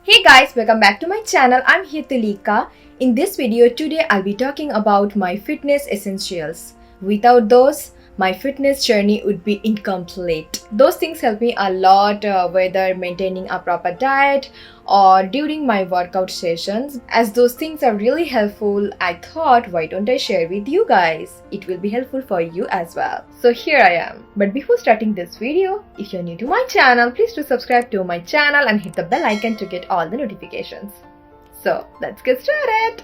Hey guys, welcome back to my channel. I'm Hitulika. In this video today I'll be talking about my fitness essentials. Without those, my fitness journey would be incomplete. Those things help me a lot whether maintaining a proper diet or during my workout sessions. As those things are really helpful, I thought why don't I share with you guys? It will be helpful for you as well. So here I am. But before starting this video, if you're new to my channel, please do subscribe to my channel and hit the bell icon to get all the notifications. So let's get started.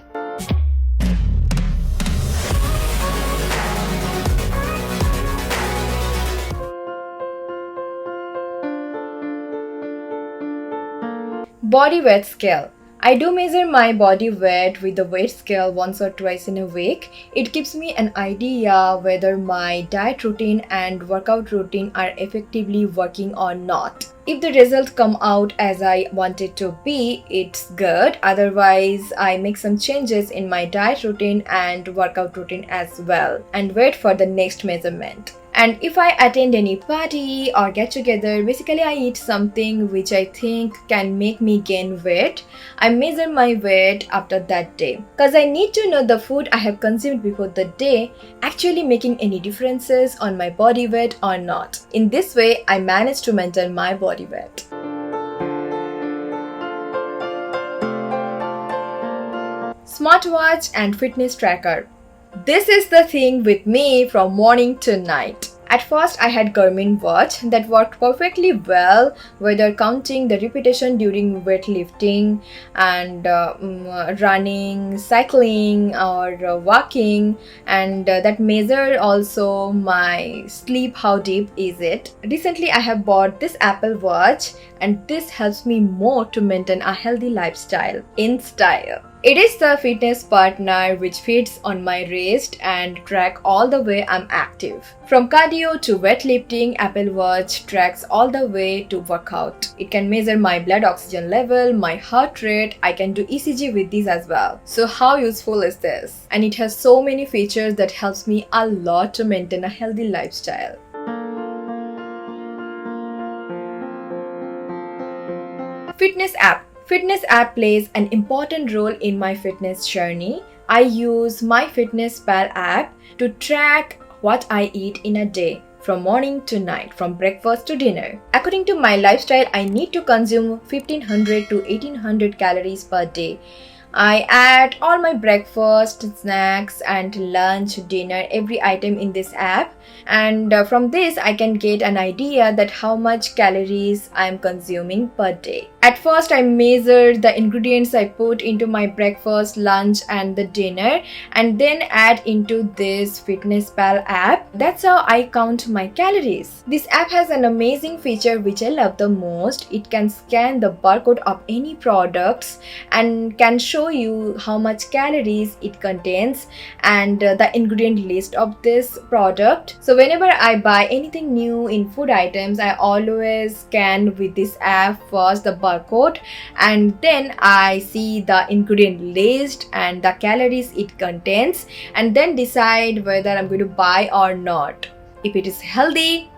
Body weight scale. I do measure my body weight with the weight scale once or twice in a week. It gives me an idea whether my diet routine and workout routine are effectively working or not. If the results come out as I want it to be, it's good. Otherwise, I make some changes in my diet routine and workout routine as well and wait for the next measurement. And if I attend any party or get together, basically I eat something which I think can make me gain weight. I measure my weight after that day. Cause I need to know the food I have consumed before the day actually making any differences on my body weight or not. In this way, I manage to maintain my body weight. Smartwatch and fitness tracker. This is the thing with me from morning to night. At first, I had Garmin watch that worked perfectly well, whether counting the repetition during weightlifting and running, cycling or walking, and that measured also my sleep, how deep is it. Recently, I have bought this Apple Watch and this helps me more to maintain a healthy lifestyle in style. It is the fitness partner which fits on my wrist and track all the way I'm active. From cardio to weightlifting, Apple Watch tracks all the way to workout. It can measure my blood oxygen level, my heart rate. I can do ECG with this as well. So how useful is this? And it has so many features that helps me a lot to maintain a healthy lifestyle. Fitness app. Fitness app plays an important role in my fitness journey. I use MyFitnessPal app to track what I eat in a day, from morning to night, from breakfast to dinner. According to my lifestyle, I need to consume 1500 to 1800 calories per day. I add all my breakfast, snacks and lunch, dinner, every item in this app, and from this I can get an idea that how much calories I am consuming per day. At first I measure the ingredients I put into my breakfast, lunch and the dinner and then add into this FitnessPal app. That's how I count my calories. This app has an amazing feature which I love the most. It can scan the barcode of any products and can show you how much calories it contains and the ingredient list of this product. So whenever I buy anything new in food items, I always scan with this app first the barcode and then I see the ingredient list and the calories it contains and then decide whether I'm going to buy or not. If it is healthy,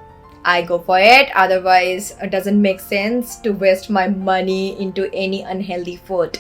I go for it. Otherwise, it doesn't make sense to waste my money into any unhealthy food.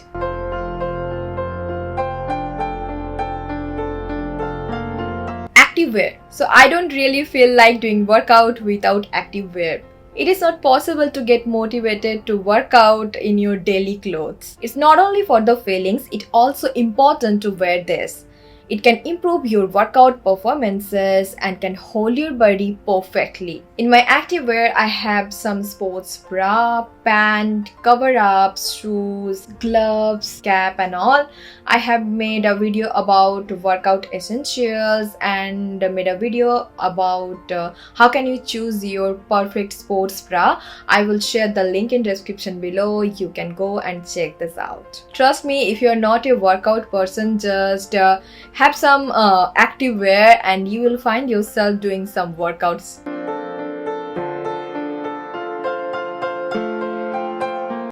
Active wear. So I don't really feel like doing workout without active wear. It is not possible to get motivated to work out in your daily clothes. It's not only for the feelings, it's also important to wear this. It can improve your workout performances and can hold your body perfectly. In my active wear, I have some sports bra, pant, cover-ups, shoes, gloves, cap and all. I have made a video about workout essentials and made a video about how can you choose your perfect sports bra. I will share the link in description below. You can go and check this out. Trust me, if you're not a workout person, just have some active wear and you will find yourself doing some workouts.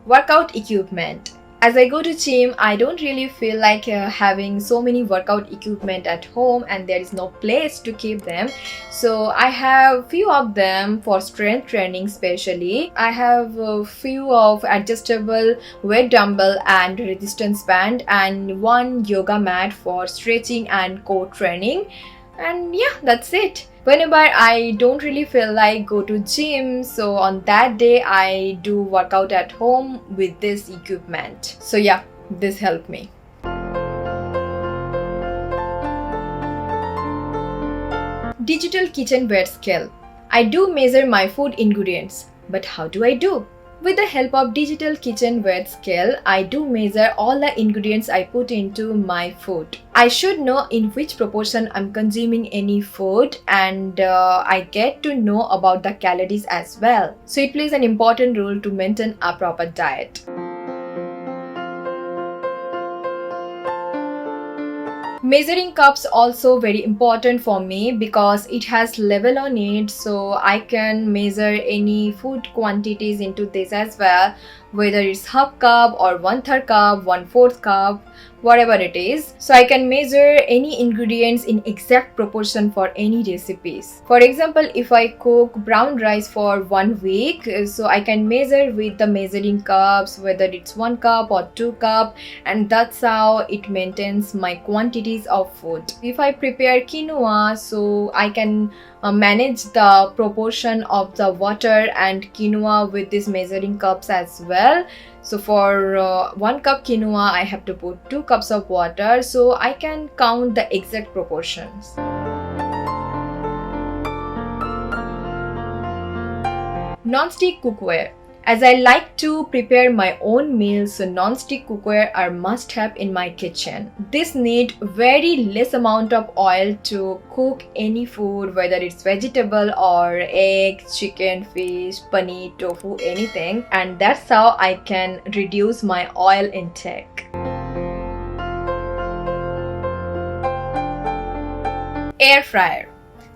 Workout equipment. As I go to gym, I don't really feel like having so many workout equipment at home, and there is no place to keep them. So I have few of them for strength training especially. I have a few of adjustable weight dumbbell and resistance band, and one yoga mat for stretching and core training. And yeah, that's it. Whenever I don't really feel like go to gym, so on that day I do workout at home with this equipment. So yeah, this helped me. Digital kitchenware scale. I do measure my food ingredients, but how do I do? With the help of digital kitchenware scale, I do measure all the ingredients I put into my food. I should know in which proportion I'm consuming any food, and I get to know about the calories as well. So it plays an important role to maintain a proper diet. Measuring cups also very important for me because it has level on it, so I can measure any food quantities into this as well, whether it's half cup or 1/3 cup, 1/4 cup, whatever it is. So I can measure any ingredients in exact proportion for any recipes. For example, if I cook brown rice for 1 week, so I can measure with the measuring cups, whether it's 1 cup or 2 cup, and that's how it maintains my quantities of food. If I prepare quinoa, so I can manage the proportion of the water and quinoa with these measuring cups as well. So for 1 cup quinoa, I have to put 2 cups of water, so I can count the exact proportions. Non-stick cookware. As I like to prepare my own meals, so non-stick cookware are must-have in my kitchen. This need very less amount of oil to cook any food, whether it's vegetable or eggs, chicken, fish, paneer, tofu, anything. And that's how I can reduce my oil intake. Air fryer.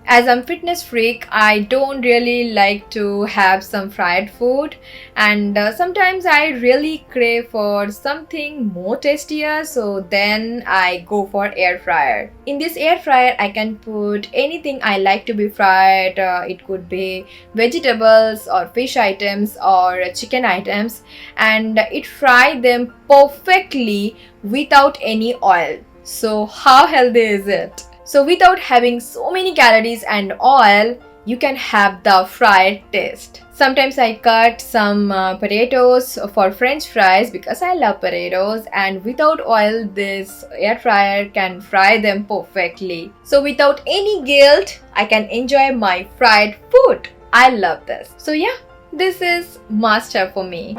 As I'm fitness freak, I don't really like to have some fried food, and sometimes I really crave for something more tastier, so then I go for air fryer. In this air fryer, I can put anything I like to be fried. It could be vegetables or fish items or chicken items, and it fry them perfectly without any oil. So how healthy is it? So without having so many calories and oil, you can have the fried taste. Sometimes I cut some potatoes for French fries because I love potatoes, and without oil, this air fryer can fry them perfectly. So without any guilt, I can enjoy my fried food. I love this. So yeah, this is must have for me.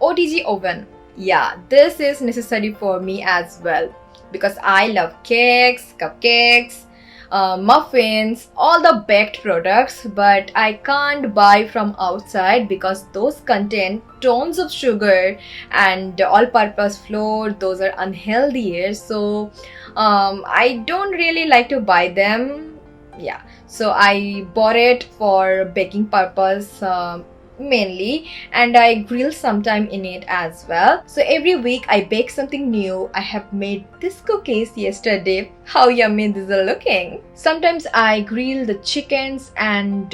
OTG oven. Yeah, this is necessary for me as well because I love cakes, cupcakes, muffins, all the baked products, but I can't buy from outside because those contain tons of sugar and all-purpose flour. Those are unhealthy, so I don't really like to buy them. Yeah, so I bought it for baking purpose mainly, and I grill sometime in it as well. So every week I bake something new. I have made this cookies yesterday. How yummy these are looking. Sometimes I grill the chickens and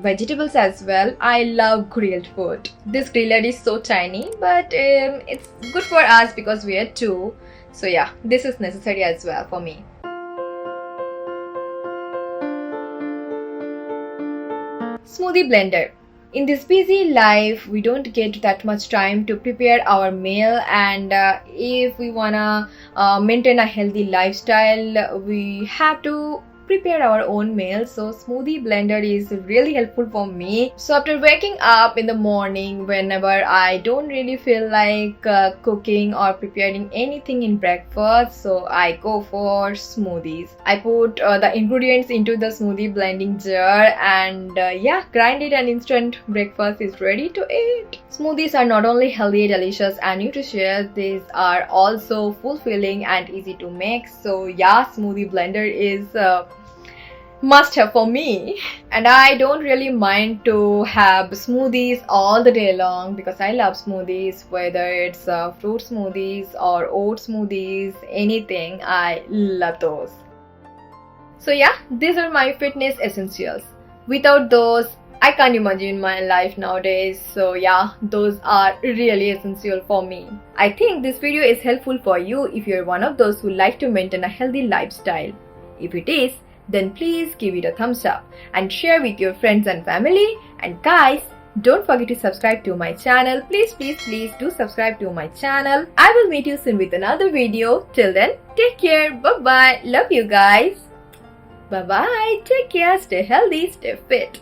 vegetables as well. I love grilled food. This griller is so tiny, but it's good for us because we are two. So yeah, this is necessary as well for me. Smoothie blender. In this busy life, we don't get that much time to prepare our meal, and if we wanna maintain a healthy lifestyle, we have to prepare our own meals. So smoothie blender is really helpful for me. So after waking up in the morning, whenever I don't really feel like cooking or preparing anything in breakfast, so I go for smoothies. I put the ingredients into the smoothie blending jar, and yeah, grind it, and instant breakfast is ready to eat. Smoothies are not only healthy, delicious and nutritious, these are also fulfilling and easy to make. So yeah, smoothie blender is must have for me. And I don't really mind to have smoothies all the day long because I love smoothies, whether it's fruit smoothies or oat smoothies, anything. I love those. So yeah, these are my fitness essentials. Without those, I can't imagine my life nowadays. So yeah, those are really essential for me. I think this video is helpful for you if you're one of those who like to maintain a healthy lifestyle. If it is, then please give it a thumbs up and share with your friends and family. And guys, don't forget to subscribe to my channel. Please do subscribe to my channel. I will meet you soon with another video. Till then, take care. Bye bye. Love you guys. Bye bye. Take care. Stay healthy. Stay fit.